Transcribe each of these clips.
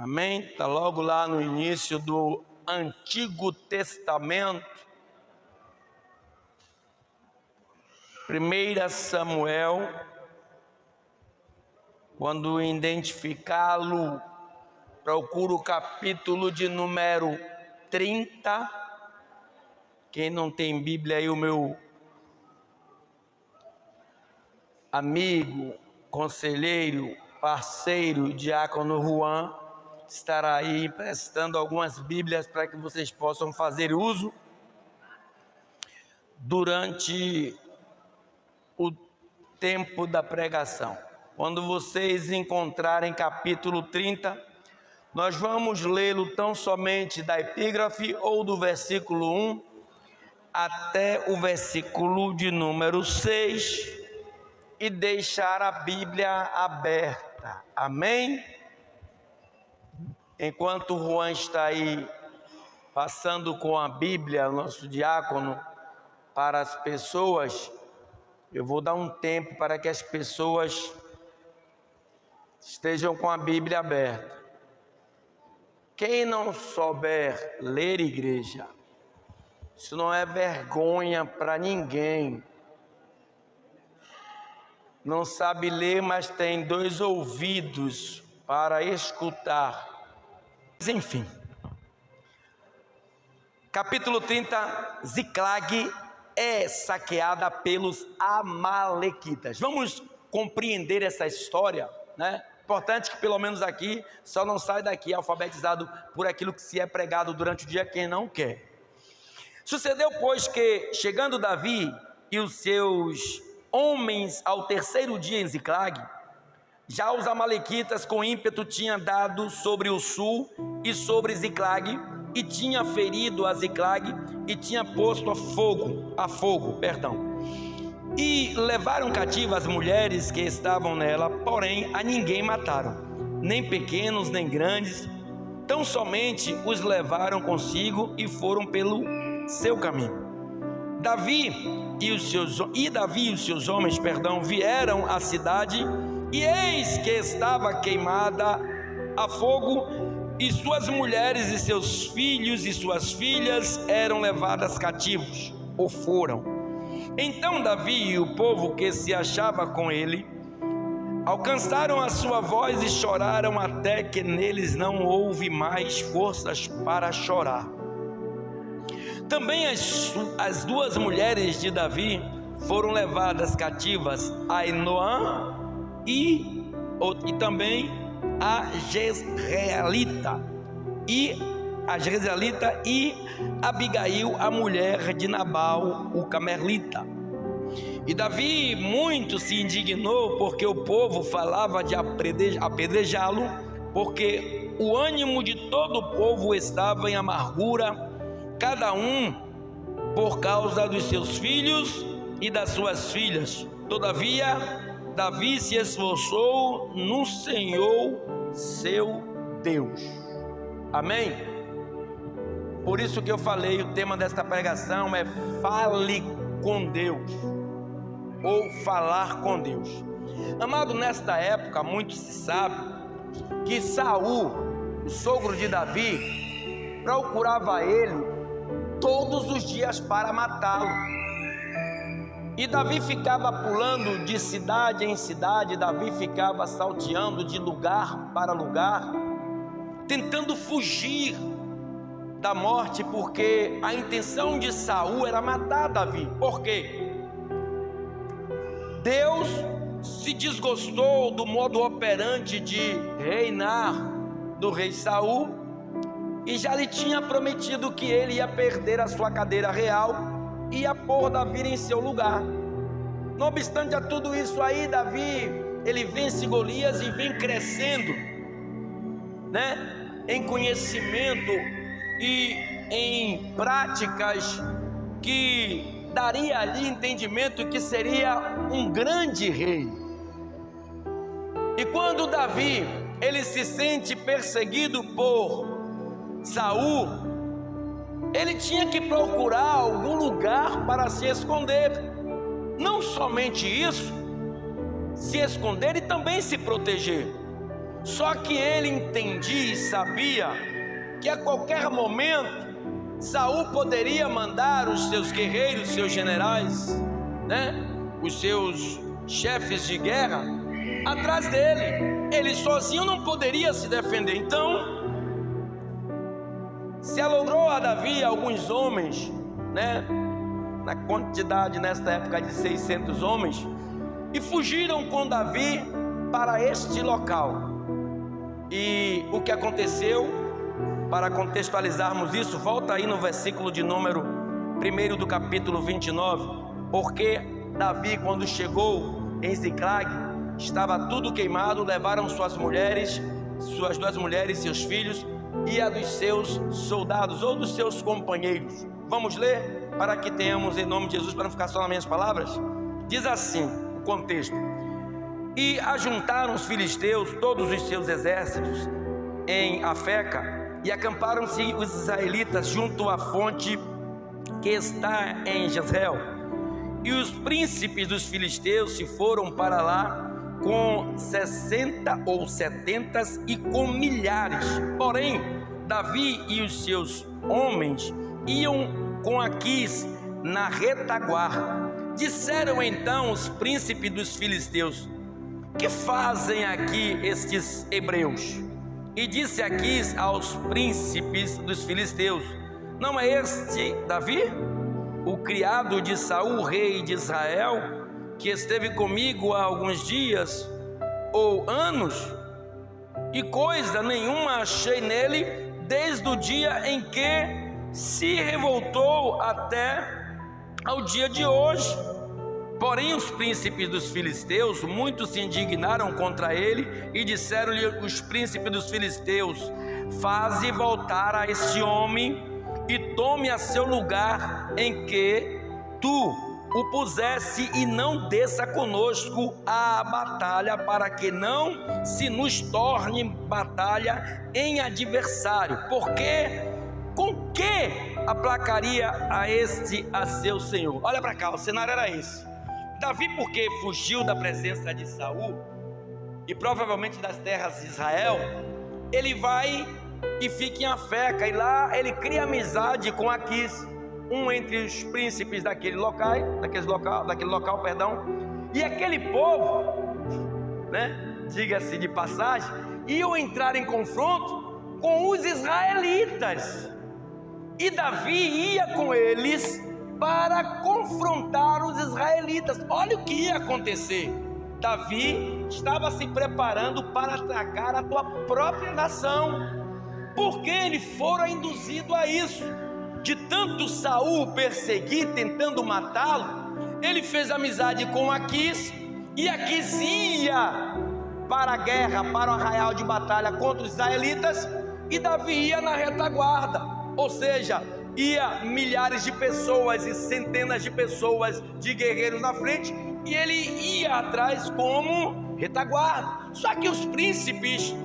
Amém? Está logo lá no início do Antigo Testamento. 1 Samuel, quando identificá-lo, procura o capítulo de número 30. Quem não tem Bíblia aí, o meu amigo, conselheiro, parceiro, diácono Juan, estará aí emprestando algumas Bíblias para que vocês possam fazer uso durante o tempo da pregação. Quando vocês encontrarem capítulo 30, nós vamos lê-lo tão somente da epígrafe ou do versículo 1 até o versículo de número 6 e deixar a Bíblia aberta. Amém? Enquanto o Juan está aí passando com a Bíblia, nosso diácono, para as pessoas, eu vou dar um tempo para que as pessoas estejam com a Bíblia aberta. Quem não souber ler, igreja, isso não é vergonha para ninguém. Não sabe ler, mas tem 2 ouvidos para escutar. Enfim, capítulo 30, Ziclag é saqueada pelos amalequitas. Vamos compreender essa história, né? Importante que pelo menos aqui, só não sai daqui alfabetizado por aquilo que se é pregado durante o dia quem não quer. Sucedeu, pois, que chegando Davi e os seus homens ao 3º dia em Ziclag, já os amalequitas com ímpeto tinham dado sobre o sul e sobre Ziclag, e tinha ferido a Ziclag, e tinha posto a fogo, e levaram cativas as mulheres que estavam nela, porém a ninguém mataram, nem pequenos nem grandes, tão somente os levaram consigo e foram pelo seu caminho. Davi e os seus homens vieram à cidade, e eis que estava queimada a fogo, e suas mulheres e seus filhos e suas filhas eram levadas cativos, ou foram. Então Davi e o povo que se achava com ele alcançaram a sua voz e choraram até que neles não houve mais forças para chorar. Também as 2 mulheres de Davi foram levadas cativas, Ainoã e também a Jezreelita e Abigail, a mulher de Nabal, o Carmelita. E Davi muito se indignou, porque o povo falava de apedrejá-lo, porque o ânimo de todo o povo estava em amargura, cada um por causa dos seus filhos e das suas filhas. Todavia Davi se esforçou no Senhor seu Deus. Amém? Por isso que eu falei, o tema desta pregação é fale com Deus, ou falar com Deus. Amado, nesta época muito se sabe que Saul, o sogro de Davi, procurava ele todos os dias para matá-lo. E Davi ficava pulando de cidade em cidade, Davi ficava salteando de lugar para lugar, tentando fugir da morte, porque a intenção de Saul era matar Davi. Por quê? Deus se desgostou do modo operante de reinar do rei Saul, e já lhe tinha prometido que ele ia perder a sua cadeira real e ia pôr Davi em seu lugar. Não obstante a tudo isso aí, Davi, ele vence Golias e vem crescendo, né, em conhecimento e em práticas que daria ali entendimento que seria um grande rei. E quando Davi, ele se sente perseguido por Saul, ele tinha que procurar algum lugar para se esconder. Não somente isso, se esconder e também se proteger. Só que ele entendia e sabia que a qualquer momento Saul poderia mandar os seus guerreiros, seus generais, né? Os seus chefes de guerra atrás dele. Ele sozinho não poderia se defender. Então se alogrou a Davi alguns homens, né? Na quantidade nesta época de 600 homens, e fugiram com Davi para este local. E o que aconteceu? Para contextualizarmos isso, volta aí no versículo de número 1 do capítulo 29, porque Davi, quando chegou em Ziclag, estava tudo queimado, levaram suas mulheres, suas 2 mulheres, seus filhos e a dos seus soldados ou dos seus companheiros. Vamos ler para que tenhamos em nome de Jesus, para não ficar só nas minhas palavras. Diz assim o contexto: e ajuntaram os filisteus todos os seus exércitos em Afeca, e acamparam-se os israelitas junto à fonte que está em Jezreel. E os príncipes dos filisteus se foram para lá com 60 ou 70 e com milhares. Porém, Davi e os seus homens iam com Aquis na retaguarda. Disseram então os príncipes dos filisteus: que fazem aqui estes hebreus? E disse Aquis aos príncipes dos filisteus: não é este Davi, o criado de Saul, rei de Israel, que esteve comigo há alguns dias ou anos, e coisa nenhuma achei nele desde o dia em que se revoltou até ao dia de hoje? Porém os príncipes dos filisteus muito se indignaram contra ele, e disseram-lhe os príncipes dos filisteus: faze voltar a este homem e tome a seu lugar em que tu o pusesse, e não desça conosco à batalha, para que não se nos torne batalha em adversário, porque com que aplacaria a este a seu senhor? Olha para cá, o cenário era esse. Davi, porque fugiu da presença de Saul e provavelmente das terras de Israel, ele vai e fica em Afeca, e lá ele cria amizade com Aquis, um entre os príncipes daquele local, e aquele povo, né, diga-se de passagem, iam entrar em confronto com os israelitas, e Davi ia com eles para confrontar os israelitas. Olha o que ia acontecer. Davi estava se preparando para atacar a tua própria nação, porque ele fora induzido a isso. De tanto Saul perseguir, tentando matá-lo, ele fez amizade com Aquis, e Aquis ia para a guerra, para o arraial de batalha contra os israelitas, e Davi ia na retaguarda, ou seja, ia milhares de pessoas e centenas de pessoas, de guerreiros na frente, e ele ia atrás como retaguarda. Só que os príncipes,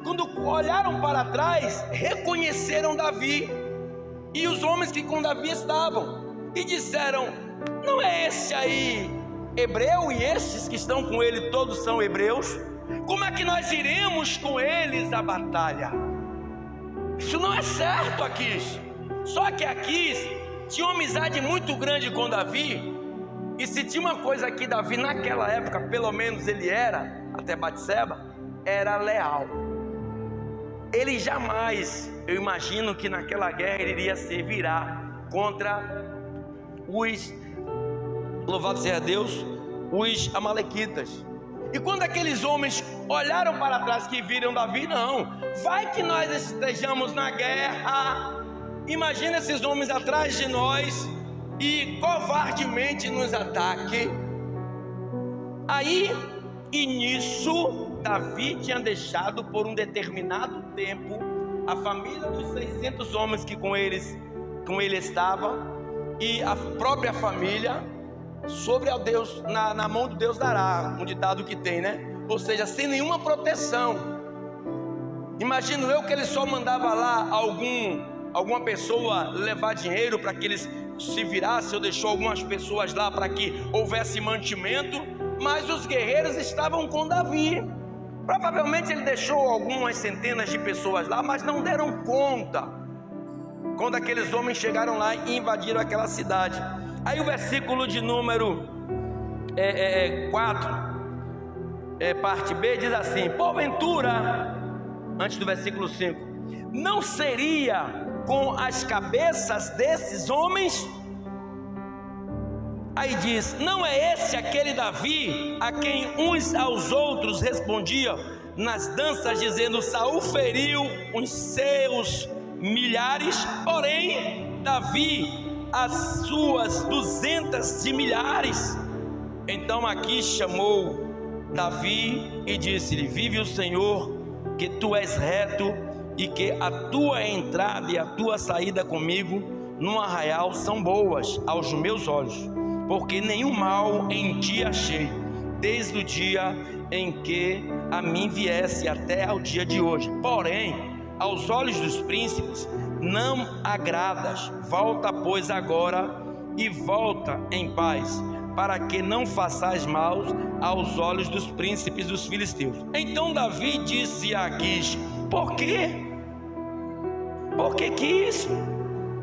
quando olharam para trás, reconheceram Davi e os homens que com Davi estavam, e disseram: não é esse aí hebreu, e estes que estão com ele todos são hebreus? Como é que nós iremos com eles à batalha? Isso não é certo, Aquis. Só que Aquis tinha uma amizade muito grande com Davi, e se tinha uma coisa que Davi naquela época, pelo menos ele era, até Batseba, era leal. Ele jamais, eu imagino que naquela guerra ele iria se virar contra os, louvado seja Deus, os amalequitas. E quando aqueles homens olharam para trás, que viram Davi, não, vai que nós estejamos na guerra, imagina esses homens atrás de nós e covardemente nos ataque. Aí, e nisso, Davi tinha deixado por um determinado tempo a família dos 600 homens que com ele estava, e a própria família sobre a Deus, na mão de Deus dará, um ditado que tem, né? Ou seja, sem nenhuma proteção. Imagino eu que ele só mandava lá alguma pessoa levar dinheiro para que eles se virassem, ou deixou algumas pessoas lá para que houvesse mantimento, mas os guerreiros estavam com Davi. Provavelmente ele deixou algumas centenas de pessoas lá, mas não deram conta quando aqueles homens chegaram lá e invadiram aquela cidade. Aí o versículo de número 4, parte B, diz assim: porventura, antes do versículo 5, não seria com as cabeças desses homens? Aí diz: não é esse aquele Davi a quem uns aos outros respondiam nas danças, dizendo: Saul feriu os seus milhares, porém Davi as suas 200 de milhares. Então Aquis chamou Davi e disse-lhe: vive o Senhor, que tu és reto, e que a tua entrada e a tua saída comigo no arraial são boas aos meus olhos, porque nenhum mal em ti achei, desde o dia em que a mim viesse até ao dia de hoje. Porém, aos olhos dos príncipes não agradas. Volta, pois, agora, e volta em paz, para que não façais mal aos olhos dos príncipes dos filisteus. Então Davi disse a Aquis: por quê? Por que isso?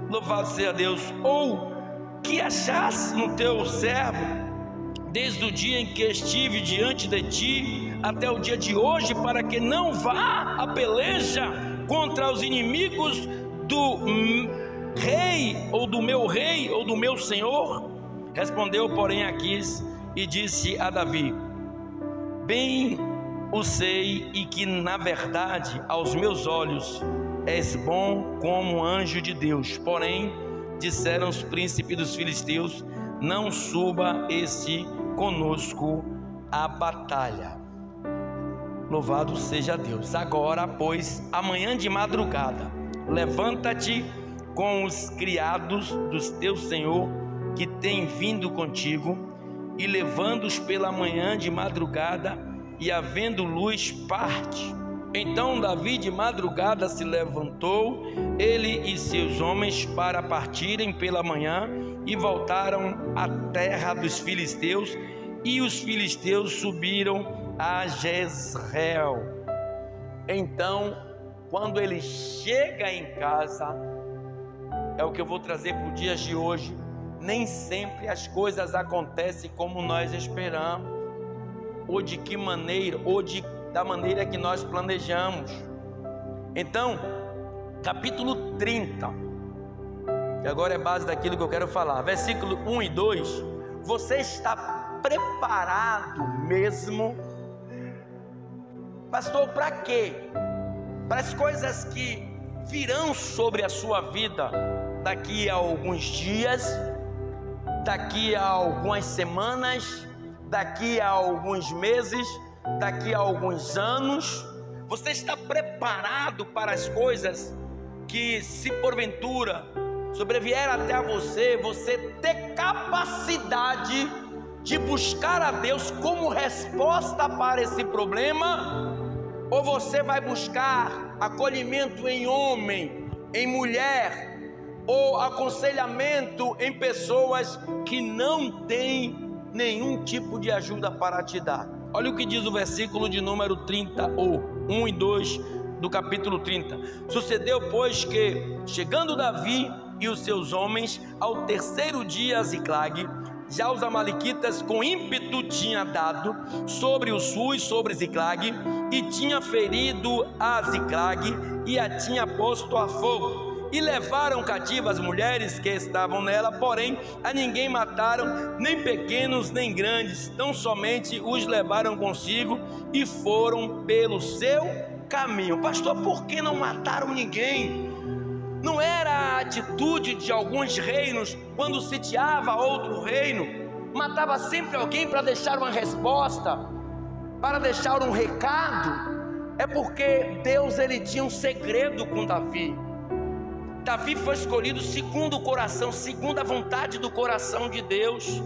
Louvado seja Deus. Ou que achaste no teu servo, desde o dia em que estive diante de ti até o dia de hoje, para que não vá a peleja contra os inimigos do rei, ou do meu senhor? Respondeu, porém, Aquis e disse a Davi: bem o sei, e que na verdade aos meus olhos és bom como anjo de Deus. Porém, disseram os príncipes dos filisteus: não suba este conosco à batalha. Louvado seja Deus. Agora, pois, amanhã de madrugada, levanta-te com os criados do teu senhor que tem vindo contigo, e levando-os pela manhã de madrugada, e havendo luz, parte. Então Davi de madrugada se levantou, ele e seus homens, para partirem pela manhã, e voltaram à terra dos filisteus, e os filisteus subiram a Jezreel. Então, quando ele chega em casa, é o que eu vou trazer para os dias de hoje, nem sempre as coisas acontecem como nós esperamos, ou de que maneira, ou da maneira que nós planejamos. Então, capítulo 30, que agora é base daquilo que eu quero falar, versículo 1 e 2, você está preparado mesmo? Pastor, para quê? Para as coisas que virão sobre a sua vida daqui a alguns dias, daqui a algumas semanas, daqui a alguns meses, daqui a alguns anos. Você está preparado para as coisas que, se porventura sobrevier até a você, você ter capacidade de buscar a Deus como resposta para esse problema? Ou você vai buscar acolhimento em homem, em mulher, ou aconselhamento em pessoas que não têm nenhum tipo de ajuda para te dar? Olha o que diz o versículo de número 30, ou 1 e 2 do capítulo 30. Sucedeu, pois, que, chegando Davi e os seus homens ao terceiro dia a Ziclague, já os amalequitas com ímpeto tinha dado sobre o sul e sobre Ziclague, e tinha ferido a Ziclague e a tinha posto a fogo, e levaram cativas as mulheres que estavam nela, porém a ninguém mataram, nem pequenos nem grandes, tão somente os levaram consigo e foram pelo seu caminho. Pastor, por que não mataram ninguém? Não era a atitude de alguns reinos quando sitiava outro reino? Matava sempre alguém para deixar uma resposta, para deixar um recado. É porque Deus, ele tinha um segredo com Davi. Davi foi escolhido segundo o coração, segundo a vontade do coração de Deus.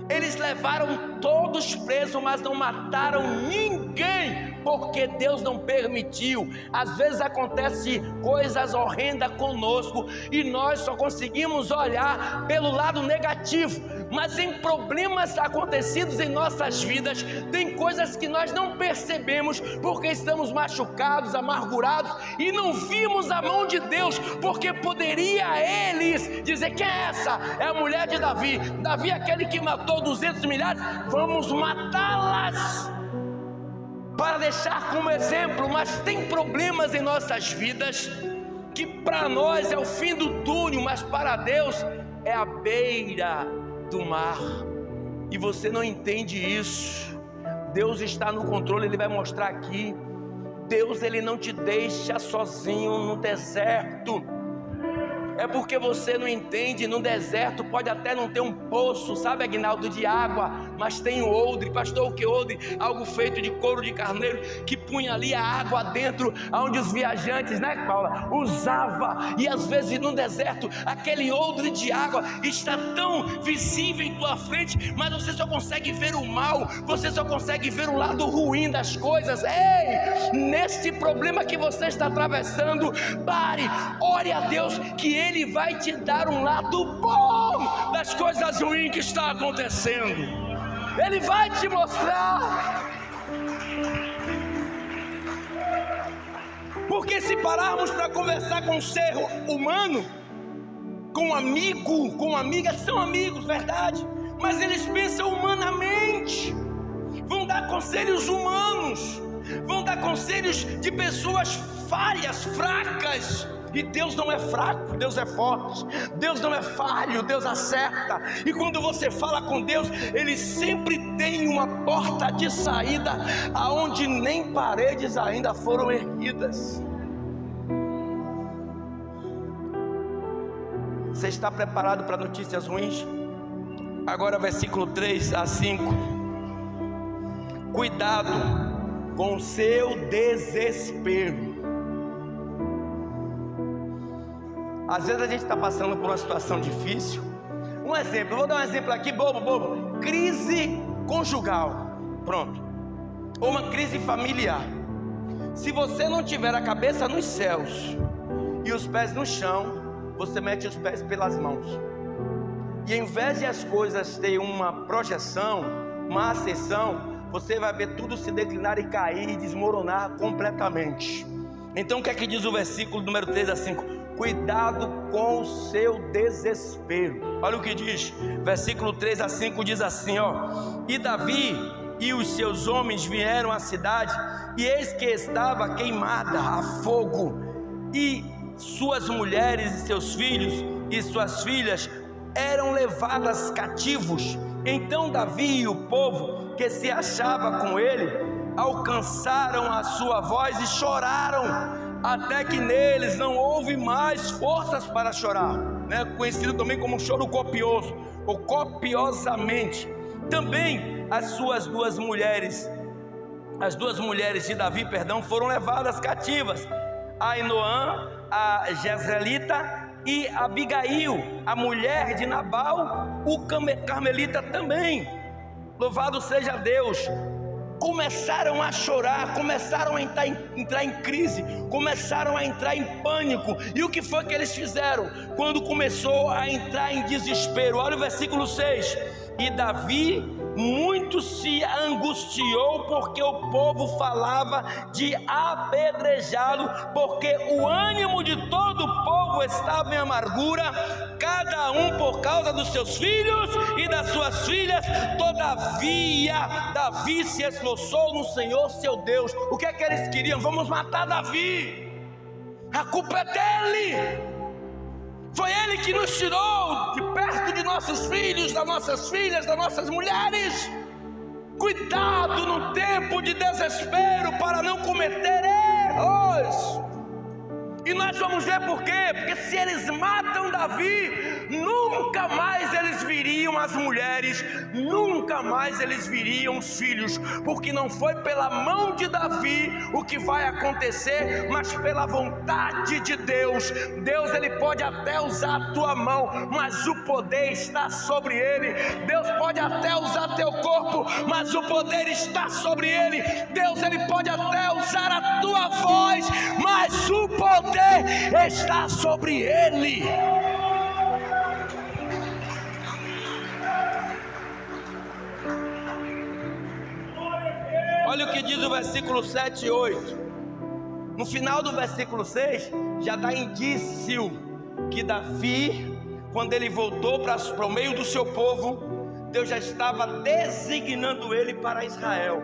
Eles levaram todos presos, mas não mataram ninguém, porque Deus não permitiu. Às vezes acontece coisas horrendas conosco e nós só conseguimos olhar pelo lado negativo. mas em problemas acontecidos em nossas vidas, tem coisas que nós não percebemos porque estamos machucados, amargurados e não vimos a mão de Deus, porque poderia eles dizer: quem é essa? É a mulher de Davi. Davi é aquele que matou 200 milhares, vamos matá-las para deixar como exemplo. Mas tem problemas em nossas vidas que para nós é o fim do túnel, mas para Deus é a beira do mar, e você não entende isso. Deus está no controle, Ele vai mostrar aqui. Deus, Ele não te deixa sozinho no deserto. É porque você não entende. No deserto pode até não ter um poço, sabe, Aguinaldo, de água, mas tem o odre. Pastor, o que odre? Algo feito de couro de carneiro, que punha ali a água dentro, onde os viajantes, né, Paula, usava. E às vezes no deserto, aquele odre de água está tão visível em tua frente, mas você só consegue ver o mal, você só consegue ver o lado ruim das coisas. Ei, neste problema que você está atravessando, pare, ore a Deus, que Ele vai te dar um lado bom das coisas ruins que está acontecendo. Ele vai te mostrar. Porque se pararmos para conversar com um ser humano, com um amigo, com uma amiga, são amigos, verdade, mas eles pensam humanamente, vão dar conselhos humanos, vão dar conselhos de pessoas falhas, fracas. E Deus não é fraco, Deus é forte. Deus não é falho, Deus acerta. E quando você fala com Deus, Ele sempre tem uma porta de saída, aonde nem paredes ainda foram erguidas. Você está preparado para notícias ruins? Agora versículo 3 a 5. Cuidado com o seu desespero. Às vezes a gente está passando por uma situação difícil. Um exemplo, vou dar um exemplo aqui, bobo. Crise conjugal, pronto. Ou uma crise familiar. Se você não tiver a cabeça nos céus e os pés no chão, você mete os pés pelas mãos. E em vez de as coisas terem uma projeção, uma ascensão, você vai ver tudo se declinar e cair e desmoronar completamente. Então o que é que diz o versículo número 3 a 5? Cuidado com o seu desespero. Olha o que diz, versículo 3 a 5 diz assim, ó: E Davi e os seus homens vieram à cidade, e eis que estava queimada a fogo, e suas mulheres e seus filhos e suas filhas eram levadas cativos. Então Davi e o povo que se achava com ele alcançaram a sua voz e choraram, até que neles não houve mais forças para chorar, né? Conhecido também como choro copioso, ou copiosamente. Também as duas mulheres de Davi, foram levadas cativas, Ainoã, a Jezreelita, e Abigail, a mulher de Nabal, o carmelita também. Louvado seja Deus. Começaram a chorar, começaram a entrar em crise, começaram a entrar em pânico. E o que foi que eles fizeram quando começou a entrar em desespero? Olha o versículo 6. E Davi muito se angustiou, porque o povo falava de apedrejá-lo, porque o ânimo de todo o povo estava em amargura, cada um por causa dos seus filhos e das suas filhas. Todavia Davi se esforçou no Senhor seu Deus. O que é que eles queriam? Vamos matar Davi, a culpa é dele. Foi Ele que nos tirou de perto de nossos filhos, das nossas filhas, das nossas mulheres. Cuidado no tempo de desespero para não cometer erros. E nós vamos ver por quê? Porque se eles matam Davi, nunca mais eles viriam as mulheres, nunca mais eles viriam os filhos, porque não foi pela mão de Davi o que vai acontecer, mas pela vontade de Deus. Deus, Ele pode até usar a tua mão, mas o poder está sobre ele. Deus pode até usar teu corpo, mas o poder está sobre ele. Deus, Ele pode até usar a tua voz, mas o poder está sobre ele. Olha o que diz o versículo 7 e 8. No final do versículo 6, já dá indício que Davi, quando ele voltou para o meio do seu povo, Deus já estava designando ele para Israel,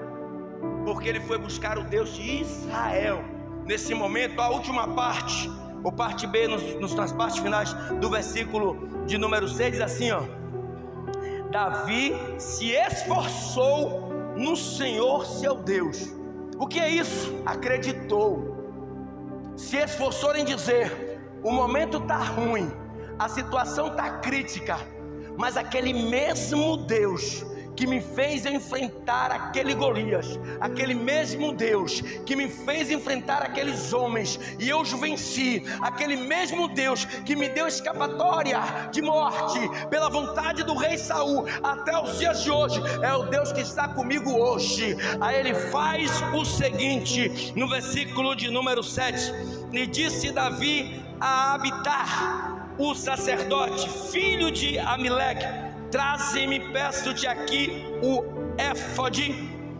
porque ele foi buscar o Deus de Israel. Nesse momento, a última parte, ou parte B, nas partes finais do versículo de número 6, diz assim, ó: Davi se esforçou no Senhor seu Deus. O que é isso? Acreditou. Se esforçou em dizer: o momento está ruim, a situação está crítica, mas aquele mesmo Deus que me fez enfrentar aquele Golias, aquele mesmo Deus que me fez enfrentar aqueles homens e eu os venci, aquele mesmo Deus que me deu escapatória de morte pela vontade do rei Saul até os dias de hoje, é o Deus que está comigo hoje. Aí ele faz o seguinte, no versículo de número 7: e disse Davi a Abitar, o sacerdote, filho de Amileque: traze-me, peço-te aqui, o éfode.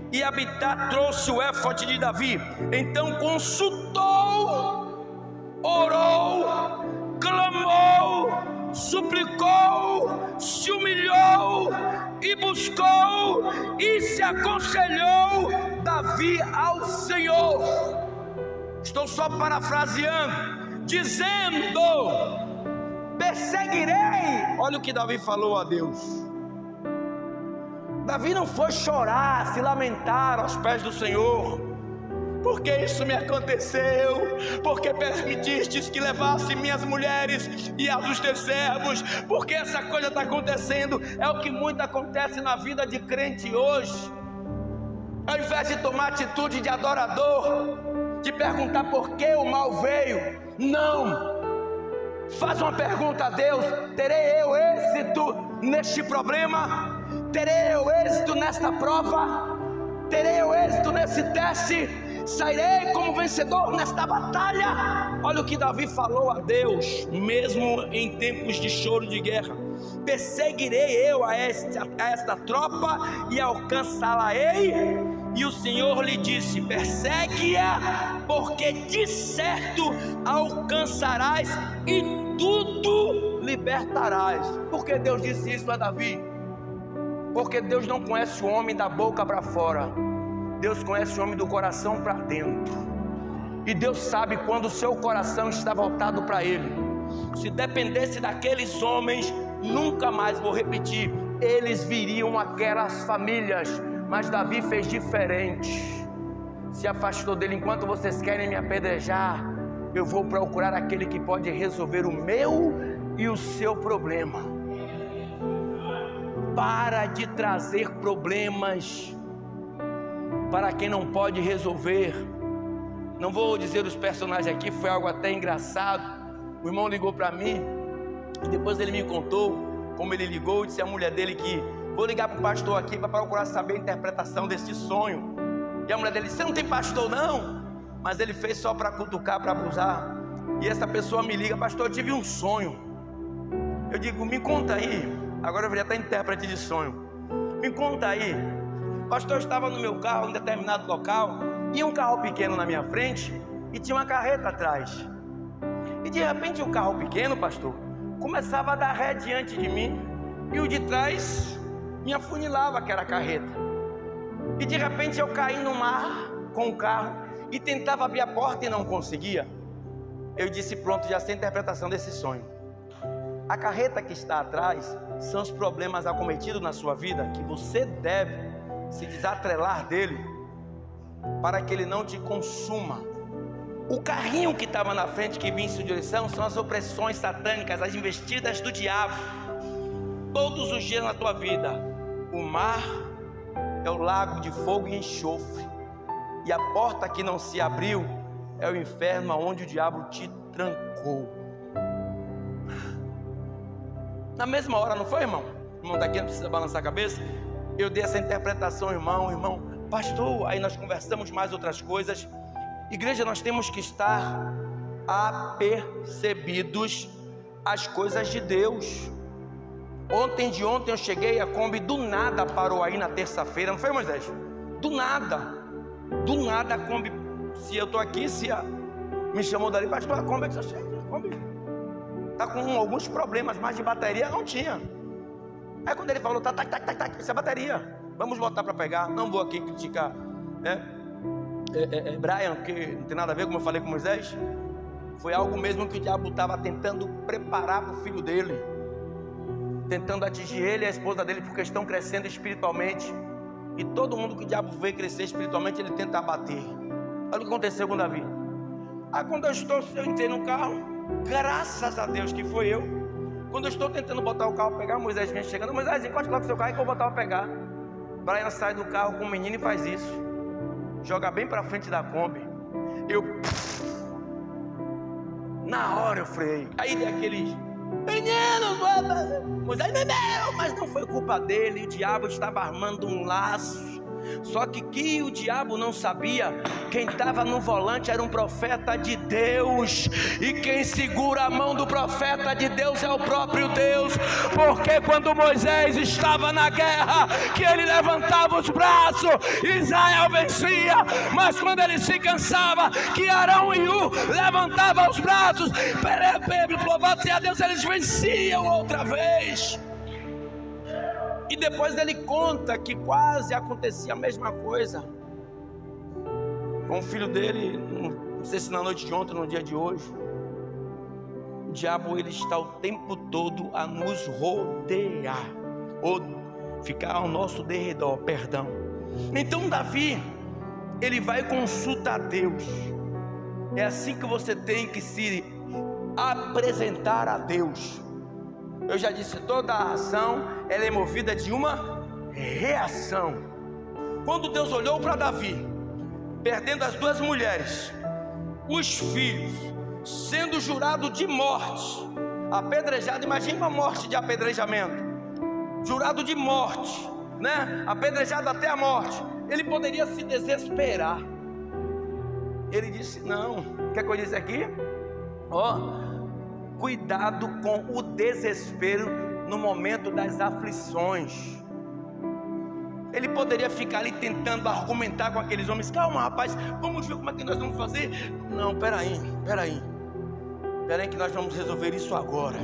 E Abitar trouxe o éfode de Davi. Então consultou, orou, clamou, suplicou, se humilhou e buscou e se aconselhou Davi ao Senhor. Estou só parafraseando, dizendo: perseguirei. Olha o que Davi falou a Deus. Davi não foi chorar, se lamentar aos pés do Senhor: porque isso me aconteceu, porque permitistes que levasse minhas mulheres e as dos teus servos, porque essa coisa está acontecendo. É o que muito acontece na vida de crente hoje. Ao invés de tomar atitude de adorador, de perguntar por que o mal veio, não, faz uma pergunta a Deus: terei eu êxito neste problema? Terei eu êxito nesta prova? Terei eu êxito nesse teste? Sairei como vencedor nesta batalha? Olha o que Davi falou a Deus, mesmo em tempos de choro de guerra: perseguirei eu a esta tropa e alcançá-la-ei. E o Senhor lhe disse: persegue-a, porque de certo alcançarás e tudo libertarás. Por que Deus disse isso a Davi? Porque Deus não conhece o homem da boca para fora, Deus conhece o homem do coração para dentro. E Deus sabe quando o seu coração está voltado para Ele. Se dependesse daqueles homens, nunca mais, vou repetir, eles viriam aquelas famílias. Mas Davi fez diferente, se afastou dele. Enquanto vocês querem me apedrejar, eu vou procurar aquele que pode resolver o meu e o seu problema. Para de trazer problemas para quem não pode resolver. Não vou dizer os personagens aqui, foi algo até engraçado. O irmão ligou para mim e depois ele me contou como ele ligou e disse à mulher dele que: vou ligar para o pastor aqui para procurar saber a interpretação desse sonho. E a mulher dele disse: você não tem pastor não? Mas ele fez só para cutucar, para abusar. E essa pessoa me liga: pastor, eu tive um sonho. Eu digo: me conta aí. Agora eu virei até intérprete de sonho. Me conta aí. Pastor, eu estava no meu carro em determinado local, e um carro pequeno na minha frente e tinha uma carreta atrás. E de repente o carro pequeno, pastor, começava a dar ré diante de mim, e o de trás me afunilava, que era a carreta. E de repente eu caí no mar com o carro e tentava abrir a porta e não conseguia. Eu disse: pronto, já sei a interpretação desse sonho. A carreta que está atrás são os problemas acometidos na sua vida, que você deve se desatrelar dele, para que ele não te consuma. O carrinho que estava na frente, que vinha em sua direção, são as opressões satânicas, as investidas do diabo, todos os dias na tua vida. O mar é o lago de fogo e enxofre, e a porta que não se abriu é o inferno, onde o diabo te trancou. Na mesma hora, não foi, irmão? O irmão daqui não precisa balançar a cabeça. Eu dei essa interpretação, irmão, pastor, aí nós conversamos mais outras coisas. Igreja, nós temos que estar apercebidos às coisas de Deus. Ontem eu cheguei, a Kombi do nada parou aí na terça-feira, não foi, Moisés? Do nada. Do nada a Kombi, se eu estou aqui, me chamou dali, pastor, a Kombi, está com alguns problemas, mas de bateria não tinha. Aí quando ele falou, isso é bateria, vamos botar para pegar. Não vou aqui criticar Brian, porque não tem nada a ver, como eu falei com Moisés. Foi algo mesmo que o diabo estava tentando preparar para o filho dele, tentando atingir ele e a esposa dele, porque estão crescendo espiritualmente. E todo mundo que o diabo vê crescer espiritualmente, ele tenta abater. Olha o que aconteceu com Davi. Aí quando eu entrei no carro, graças a Deus que foi eu. Quando eu estou tentando botar o carro para pegar, Moisés vem chegando. Moisés, encoste logo o seu carro que eu vou botar para pegar. Brian sai do carro com o menino e faz isso. Joga bem para frente da Kombi. Na hora eu freiei. Aí dei aqueles meninos, Moisés bebeu, mas não foi culpa dele. O diabo estava armando um laço. Só que o diabo não sabia, quem estava no volante era um profeta de Deus, e quem segura a mão do profeta de Deus é o próprio Deus. Porque quando Moisés estava na guerra, que ele levantava os braços, Israel vencia. Mas quando ele se cansava, que Arão e Ur levantavam os braços, louvado seja Deus, eles venciam outra vez. E depois ele conta que quase acontecia a mesma coisa com o filho dele, não sei se na noite de ontem ou no dia de hoje. O diabo, ele está o tempo todo a nos rodear, ou ficar ao nosso derredor, perdão. Então Davi, ele vai consultar Deus. É assim que você tem que se apresentar a Deus. Eu já disse, toda a ação, ela é movida de uma reação. Quando Deus olhou para Davi, perdendo as duas mulheres, os filhos, sendo jurado de morte, apedrejado, imagina uma morte de apedrejamento, jurado de morte, né? Apedrejado até a morte, ele poderia se desesperar. Ele disse, não, quer que eu disse aqui? Cuidado com o desespero no momento das aflições. Ele poderia ficar ali tentando argumentar com aqueles homens. Calma, rapaz, vamos ver como é que nós vamos fazer. Não, peraí que nós vamos resolver isso agora.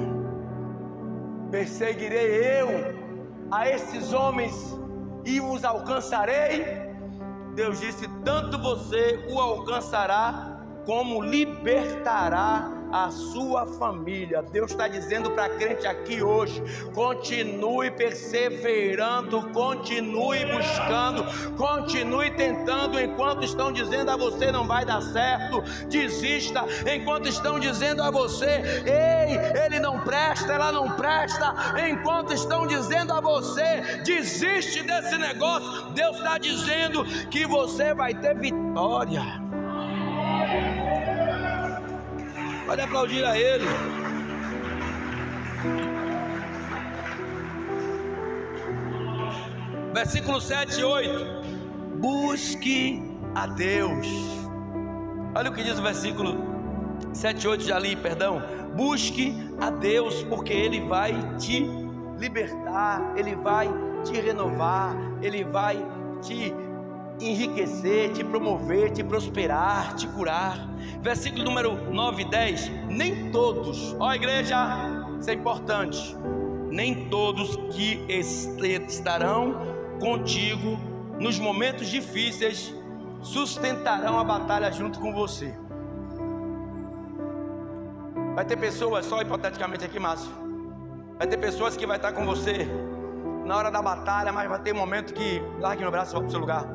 Perseguirei eu a esses homens e os alcançarei. Deus disse, tanto você o alcançará como libertará a sua família. Deus está dizendo para a crente aqui hoje, continue perseverando, continue buscando, continue tentando. Enquanto estão dizendo a você não vai dar certo, desista. Enquanto estão dizendo a você, ei, ele não presta, ela não presta, enquanto estão dizendo a você, desiste desse negócio, Deus está dizendo que você vai ter vitória. Pode aplaudir a Ele. Versículo 7 e 8. Busque a Deus. Olha o que diz o versículo 7 e 8, já li, perdão. Busque a Deus, porque Ele vai te libertar, Ele vai te renovar, Ele vai te enriquecer, te promover, te prosperar, te curar. Versículo número 9 e 10. Nem todos, ó igreja, isso é importante, nem todos que estarão contigo nos momentos difíceis sustentarão a batalha junto com você. Vai ter pessoas, só hipoteticamente aqui, Márcio, vai ter pessoas que vai estar com você na hora da batalha, mas vai ter um momento que largue meu braço e volta para o seu lugar.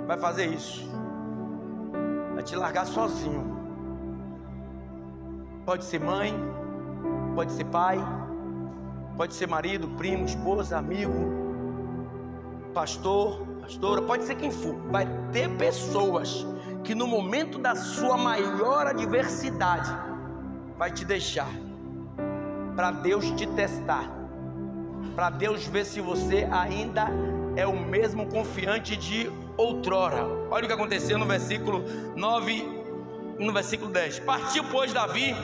Vai fazer isso, vai te largar sozinho. Pode ser mãe, pode ser pai, pode ser marido, primo, esposa, amigo, pastor, pastora, pode ser quem for. Vai ter pessoas que no momento da sua maior adversidade vai te deixar, para Deus te testar, para Deus ver se você ainda é o mesmo confiante de outrora. Olha o que aconteceu no versículo 9, no versículo 10. Partiu, pois, Davi,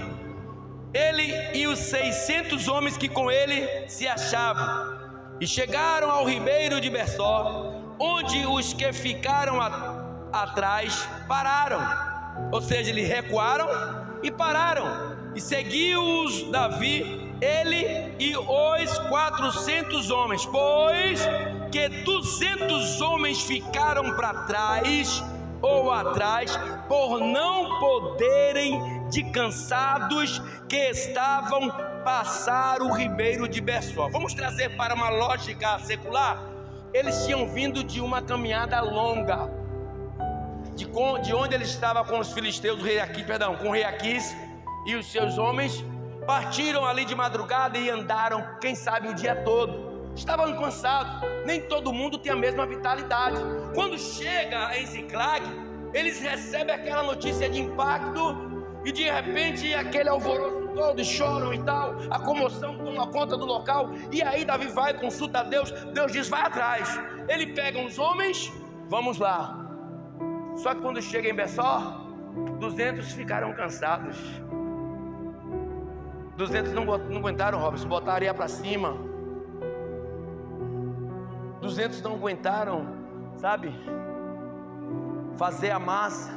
ele e os 600 homens que com ele se achavam, e chegaram ao ribeiro de Besor, onde os que ficaram atrás pararam. Ou seja, eles recuaram e pararam. E seguiu-os Davi, ele e os 400 homens, pois que 200 homens ficaram para trás ou atrás, por não poderem, de cansados que estavam, passar o ribeiro de Besor. Vamos trazer para uma lógica secular. Eles tinham vindo de uma caminhada longa, de onde ele estava com os filisteus, com o rei Aquis e os seus homens. Partiram ali de madrugada e andaram, quem sabe, o dia todo. Estavam cansados. Nem todo mundo tem a mesma vitalidade. Quando chega em Ziclag, eles recebem aquela notícia de impacto, e de repente aquele alvoroço todo, choram e tal, a comoção toma conta do local. E aí Davi vai, consulta a Deus. Deus diz: vai atrás. Ele pega uns homens, vamos lá. Só que quando chega em Besor, 200 ficaram cansados. 200 não aguentaram, Robson, botar areia para cima. 200 não aguentaram, sabe, fazer a massa.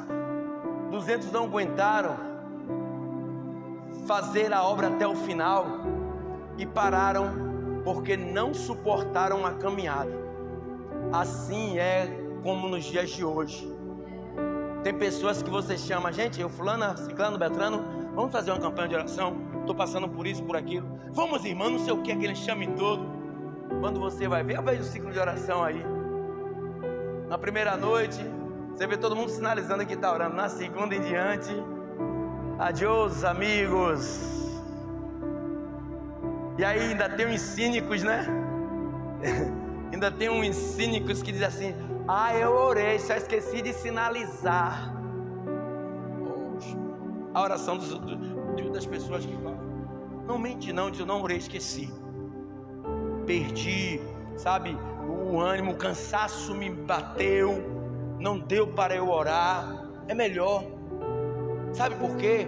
200 não aguentaram fazer a obra até o final, e pararam porque não suportaram a caminhada. Assim é como nos dias de hoje. Tem pessoas que você chama: gente, eu fulano, ciclano, beltrano, vamos fazer uma campanha de oração, estou passando por isso, por aquilo, vamos irmão, não sei o que, aquele chame todo. Quando você vai ver, eu vejo o ciclo de oração aí. Na primeira noite, você vê todo mundo sinalizando que está orando. Na segunda em diante, adiós amigos. E aí ainda tem uns cínicos, né? Ainda tem uns cínicos que dizem assim: ah, eu orei, só esqueci de sinalizar. Poxa. A oração das pessoas que falam: não mente não, diz: eu não orei, esqueci, perdi, sabe, o ânimo, o cansaço me bateu, não deu para eu orar. É melhor. Sabe por quê?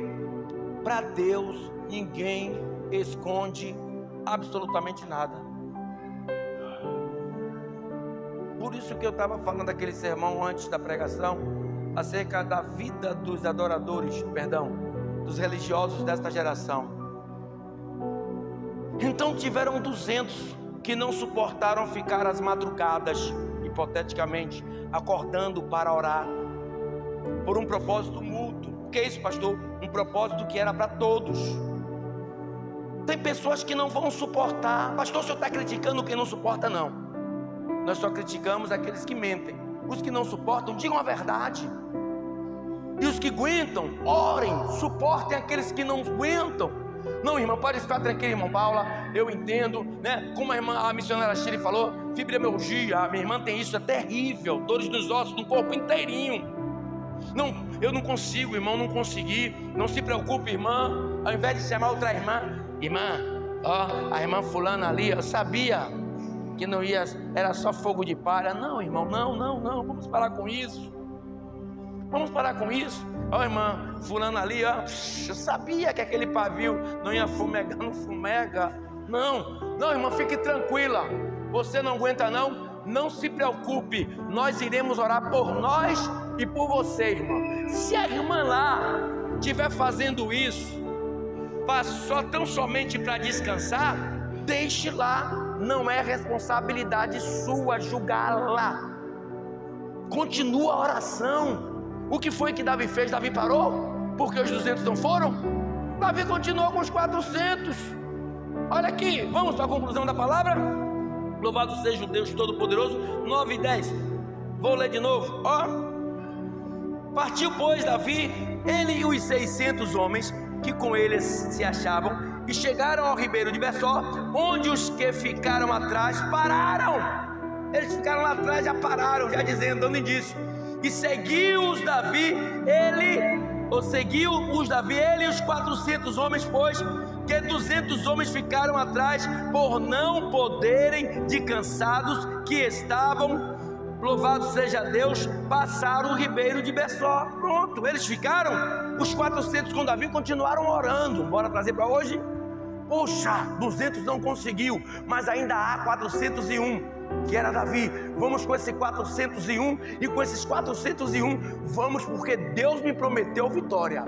Para Deus ninguém esconde absolutamente nada. Por isso que eu estava falando daquele sermão antes da pregação, acerca da vida dos adoradores, dos religiosos desta geração. Então tiveram 200 que não suportaram ficar as madrugadas, hipoteticamente, acordando para orar, por um propósito mútuo. O que é isso, pastor? Um propósito que era para todos. Tem pessoas que não vão suportar. Pastor, o senhor está criticando quem não suporta? Não, nós só criticamos aqueles que mentem. Os que não suportam, digam a verdade. E os que aguentam, orem, suportem aqueles que não aguentam. Não, irmão, pode ficar tranquilo, irmão Paula, eu entendo, né? Como a missionária Shirley falou, fibromialgia, a minha irmã tem isso, é terrível, dores nos ossos, no corpo inteirinho. Não, eu não consigo, irmão, não consegui. Não se preocupe, irmã. Ao invés de chamar outra irmã, ó, a irmã fulana ali, eu sabia que não ia, era só fogo de palha. Não, irmão, não, vamos parar com isso. Vamos parar com isso. Ó, irmã fulana ali, ó, eu sabia que aquele pavio não ia fumegar, não fumega. Não, irmã, fique tranquila. Você não aguenta não se preocupe. Nós iremos orar por nós e por você, irmã. Se a irmã lá estiver fazendo isso tão somente para descansar, deixe lá. Não é responsabilidade sua julgá-la. Continua a oração. O que foi que Davi fez? Davi parou porque os 200 não foram? Davi continuou com os 400. Olha aqui, vamos para a conclusão da palavra. Louvado seja o Deus Todo-Poderoso. 9 e 10. Vou ler de novo. Ó. Partiu, pois, Davi, ele e os 600 homens que com ele se achavam, e chegaram ao ribeiro de Besor, onde os que ficaram atrás pararam. Eles ficaram lá atrás, já pararam, já dizendo, dando indício. E seguiu-os Davi, ele e os 400 homens, pois que 200 homens ficaram atrás, por não poderem, de cansados que estavam, louvado seja Deus, passaram o ribeiro de Besor. Pronto, eles ficaram. Os 400 com Davi continuaram orando. Bora trazer para hoje? Poxa, 200 não conseguiu, mas ainda há 401. que era Davi. Vamos com esse 401, e com esses 401, vamos porque Deus me prometeu vitória.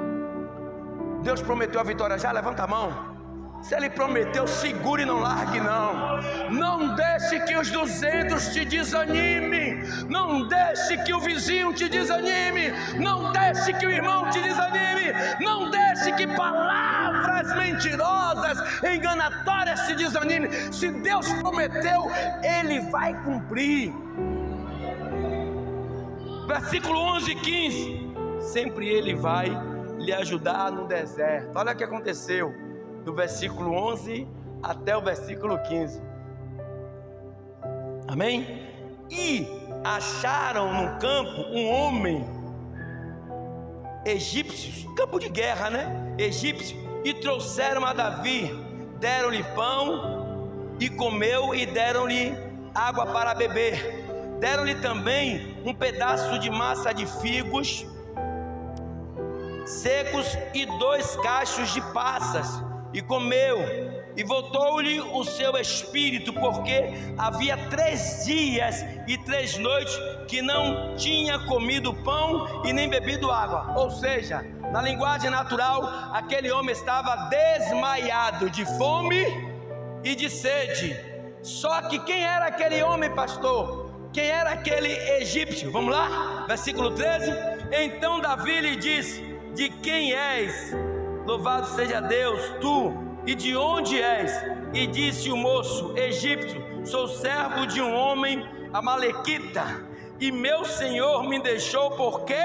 Deus prometeu a vitória já? Levanta a mão. Se Ele prometeu, segure e não largue não. Não deixe que os 200 te desanime. Não deixe que o vizinho te desanime. Não deixe que o irmão te desanime. Não deixe que palavras mentirosas, enganatórias te desanime. Se Deus prometeu, Ele vai cumprir. Versículo 11 e 15. Sempre Ele vai lhe ajudar no deserto. Olha o que aconteceu do versículo 11 até o versículo 15. Amém? E acharam no campo um homem egípcio, campo de guerra, né? Egípcio, e trouxeram a Davi, deram-lhe pão e comeu, e deram-lhe água para beber. Deram-lhe também um pedaço de massa de figos secos e 2 cachos de passas. E comeu, e voltou-lhe o seu espírito, porque havia 3 dias e 3 noites que não tinha comido pão e nem bebido água. Ou seja, na linguagem natural, aquele homem estava desmaiado de fome e de sede. Só que quem era aquele homem, pastor? Quem era aquele egípcio? Vamos lá? Versículo 13. Então Davi lhe disse: de quem és? Louvado seja Deus, tu, e de onde és? E disse o moço egípcio: sou servo de um homem amalequita, e meu senhor me deixou porque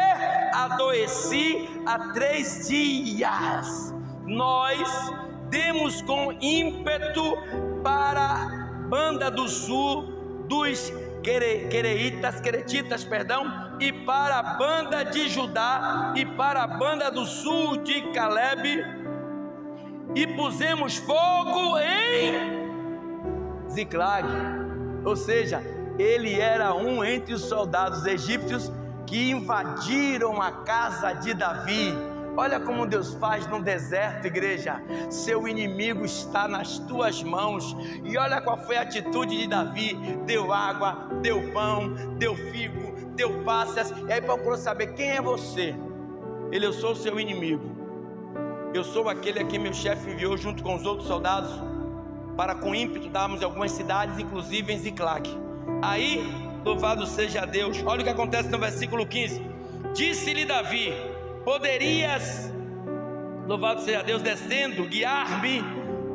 adoeci há 3 dias. Nós demos com ímpeto para a banda do sul dos queretitas, e para a banda de Judá, e para a banda do sul de Caleb, e pusemos fogo em Ziclag. Ou seja, ele era um entre os soldados egípcios que invadiram a casa de Davi. Olha como Deus faz no deserto, igreja. Seu inimigo está nas tuas mãos. E olha qual foi a atitude de Davi. Deu água, deu pão, deu figo, deu passas. E aí procurou saber: quem é você? Ele: eu sou o seu inimigo. Eu sou aquele a quem meu chefe enviou junto com os outros soldados para com ímpeto darmos algumas cidades, inclusive em Ziclag. Aí, louvado seja Deus, olha o que acontece no versículo 15. Disse-lhe Davi: poderias, louvado seja Deus, descendo, guiar-me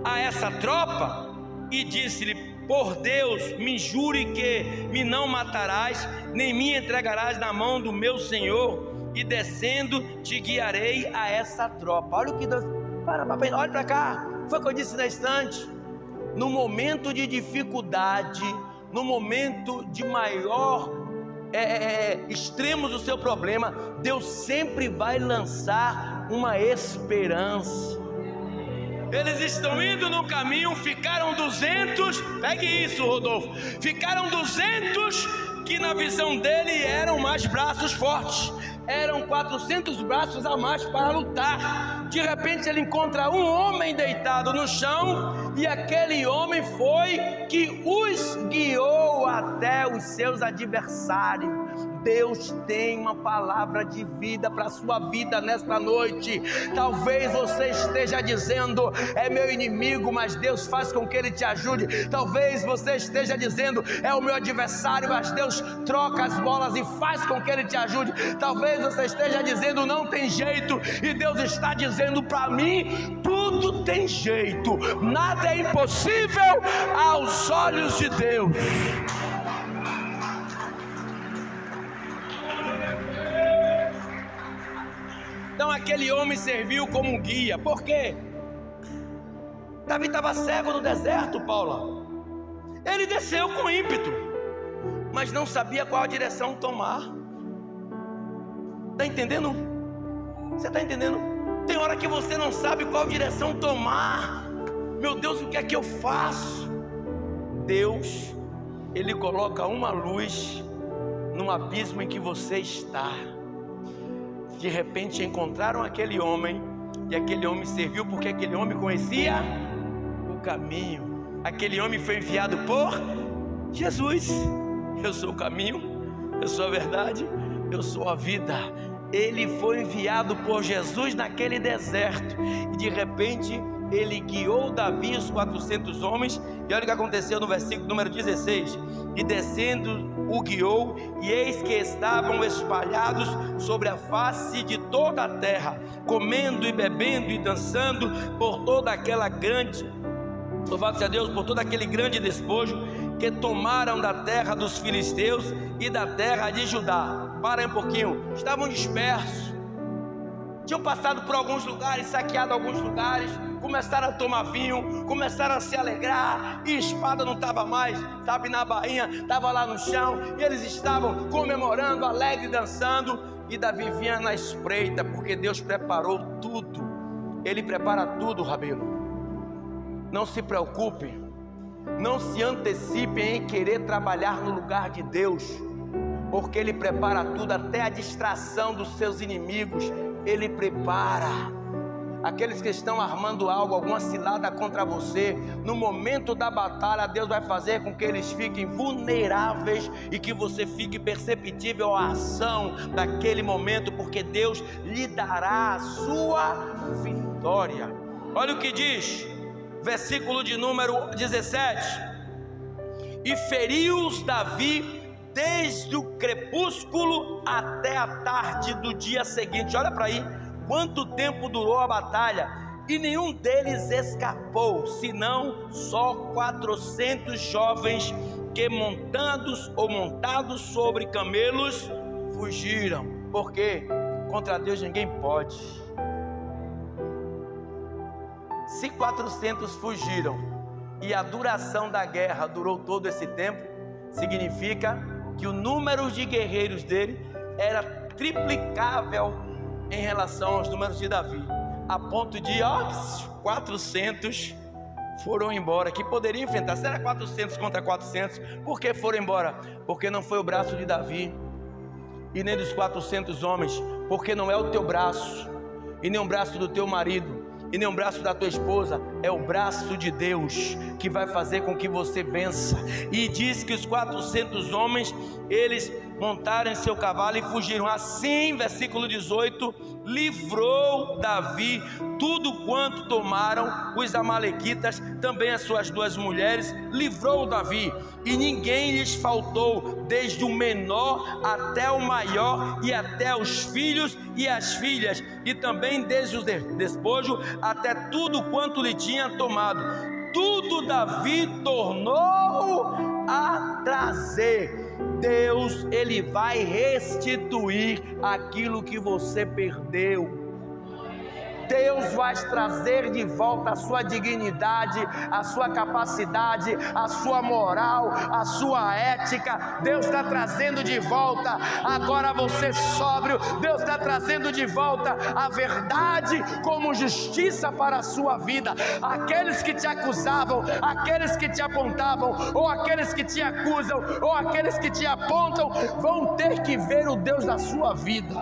a essa tropa? E disse-lhe: por Deus, me jure que me não matarás, nem me entregarás na mão do meu senhor, e descendo te guiarei a essa tropa. Olha o que Deus... olha para cá. Foi o que eu disse na estante. No momento de dificuldade, no momento de maior extremos do seu problema, Deus sempre vai lançar uma esperança. Eles estão indo no caminho, ficaram 200, pegue isso, Rodolfo, ficaram 200 que na visão dele eram mais braços fortes, eram 400 braços a mais para lutar. De repente ele encontra um homem deitado no chão, e aquele homem foi que os guiou até os seus adversários. Deus tem uma palavra de vida para a sua vida nesta noite. Talvez você esteja dizendo: é meu inimigo, mas Deus faz com que ele te ajude. Talvez você esteja dizendo: é o meu adversário, mas Deus troca as bolas e faz com que ele te ajude. Talvez você esteja dizendo: não tem jeito, e Deus está dizendo para mim: tudo tem jeito, nada é impossível aos olhos de Deus. Então aquele homem serviu como guia. Por quê? Davi estava cego no deserto, Paula. Ele desceu com ímpeto, mas não sabia qual a direção tomar. Está entendendo? Você está entendendo? Tem hora que você não sabe qual direção tomar. Meu Deus, o que é que eu faço? Deus, Ele coloca uma luz no abismo em que você está. De repente encontraram aquele homem, e aquele homem serviu porque aquele homem conhecia o caminho. Aquele homem foi enviado por Jesus. Eu sou o caminho, eu sou a verdade, eu sou a vida. Ele foi enviado por Jesus naquele deserto, e de repente ele guiou Davi e os 400 homens, e olha o que aconteceu no versículo número 16: e descendo o guiou, e eis que estavam espalhados sobre a face de toda a terra, comendo e bebendo e dançando por toda aquela grande, louvado seja Deus, por todo aquele grande despojo que tomaram da terra dos filisteus e da terra de Judá. Para um pouquinho, estavam dispersos, tinham passado por alguns lugares, saqueado alguns lugares, começaram a tomar vinho, começaram a se alegrar, e espada não estava mais, sabe, na bainha, estava lá no chão, e eles estavam comemorando, alegre, dançando, e Davi vinha na espreita, porque Deus preparou tudo. Ele prepara tudo, Rabelo. Não se preocupe, não se antecipe em querer trabalhar no lugar de Deus, porque Ele prepara tudo, até a distração dos seus inimigos, Ele prepara. Aqueles que estão armando algo, alguma cilada contra você, no momento da batalha, Deus vai fazer com que eles fiquem vulneráveis e que você fique perceptível à ação daquele momento, porque Deus lhe dará a sua vitória. Olha o que diz, versículo de número 17: e feriu-os Davi desde o crepúsculo até a tarde do dia seguinte. Olha para aí, quanto tempo durou a batalha, e nenhum deles escapou, senão só 400 jovens que montados sobre camelos fugiram. Porque contra Deus ninguém pode. Se 400 fugiram e a duração da guerra durou todo esse tempo, significa que o número de guerreiros dele era triplicável em relação aos números de Davi, a ponto de 400 foram embora, que poderiam enfrentar. Será 400 contra 400? Por que foram embora? Porque não foi o braço de Davi e nem dos 400 homens, porque não é o teu braço e nem o braço do teu marido e nem o braço da tua esposa, é o braço de Deus que vai fazer com que você vença. E diz que os 400 homens, eles montaram em seu cavalo e fugiram. Assim, versículo 18, livrou Davi tudo quanto tomaram os amalequitas, também as suas 2 mulheres, livrou Davi, e ninguém lhes faltou, desde o menor até o maior, e até os filhos e as filhas, e também desde o despojo até tudo quanto lhe tinha tomado. Tudo Davi tornou a trazer. Deus, Ele vai restituir aquilo que você perdeu. Deus vai trazer de volta a sua dignidade, a sua capacidade, a sua moral, a sua ética. Deus está trazendo de volta agora você sóbrio. Deus está trazendo de volta a verdade como justiça para a sua vida. Aqueles que te acusavam, aqueles que te apontavam, ou aqueles que te acusam, ou aqueles que te apontam, vão ter que ver o Deus da sua vida.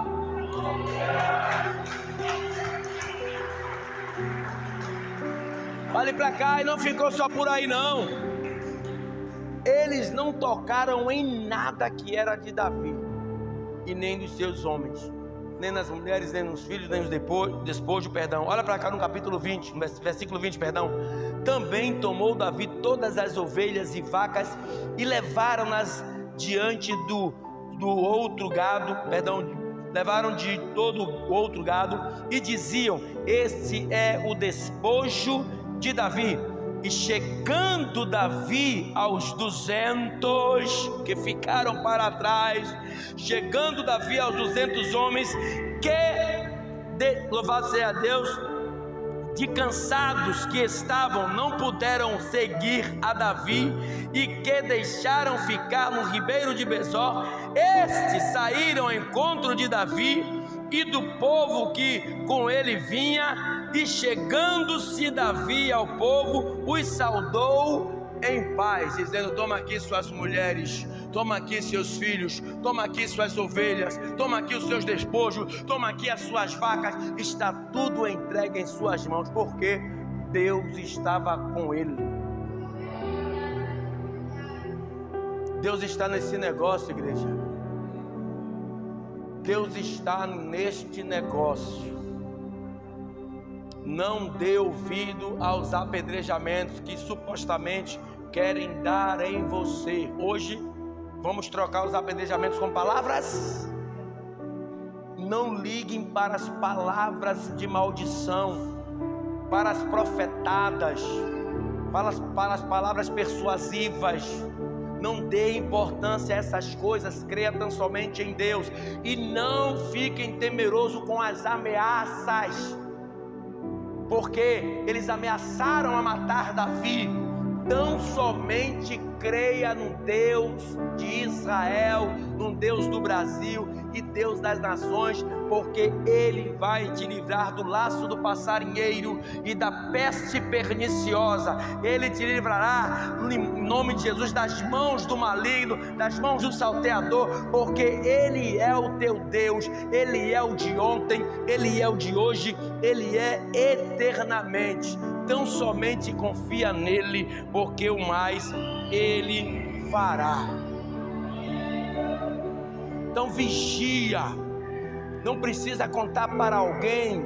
Olhe para cá, e não ficou só por aí não. Eles não tocaram em nada que era de Davi, e nem dos seus homens, nem nas mulheres, nem nos filhos, nem nos despojo, perdão. Olha para cá no capítulo 20, versículo 20, perdão. Também tomou Davi todas as ovelhas e vacas, e levaram-nas diante do outro gado, levaram de todo o outro gado, e diziam: este é o despojo de Davi. E chegando Davi aos 200 que ficaram para trás, chegando Davi aos 200 homens que, louvado seja Deus, de cansados que estavam, não puderam seguir a Davi, e que deixaram ficar no ribeiro de Besor, estes saíram ao encontro de Davi e do povo que com ele vinha, e chegando-se Davi ao povo, os saudou em paz, dizendo: toma aqui suas mulheres, toma aqui seus filhos, toma aqui suas ovelhas, toma aqui os seus despojos, toma aqui as suas vacas, está tudo entregue em suas mãos, porque Deus estava com ele. Deus está nesse negócio, igreja. Deus está neste negócio. Não dê ouvido aos apedrejamentos que supostamente querem dar em você. Hoje vamos trocar os apedrejamentos com palavras. Não liguem para as palavras de maldição, para as profetadas, para as palavras persuasivas. Não dê importância a essas coisas, creia tão somente em Deus. E não fiquem temerosos com as ameaças, porque eles ameaçaram a matar Davi. Tão somente creia no Deus de Israel, no Deus do Brasil e Deus das nações, porque Ele vai te livrar do laço do passarinheiro e da peste perniciosa. Ele te livrará, em nome de Jesus, das mãos do maligno, das mãos do salteador, porque Ele é o teu Deus. Ele é o de ontem, Ele é o de hoje, Ele é eternamente. Tão somente confia nele, porque o mais Ele fará. Então vigia, não precisa contar para alguém.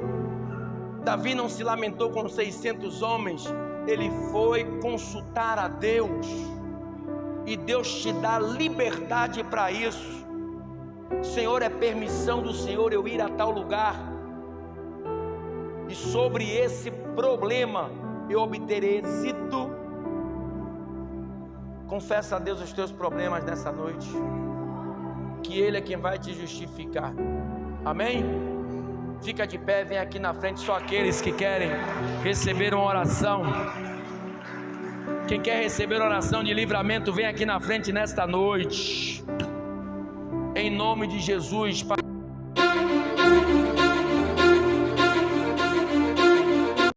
Davi não se lamentou com 600 homens, ele foi consultar a Deus, e Deus te dá liberdade para isso. Senhor, é permissão do Senhor eu ir a tal lugar, e sobre esse problema eu obter êxito. Confessa a Deus os teus problemas nessa noite, que Ele é quem vai te justificar. Amém? Fica de pé, vem aqui na frente, só aqueles que querem receber uma oração. Quem quer receber oração de livramento, vem aqui na frente nesta noite, em nome de Jesus.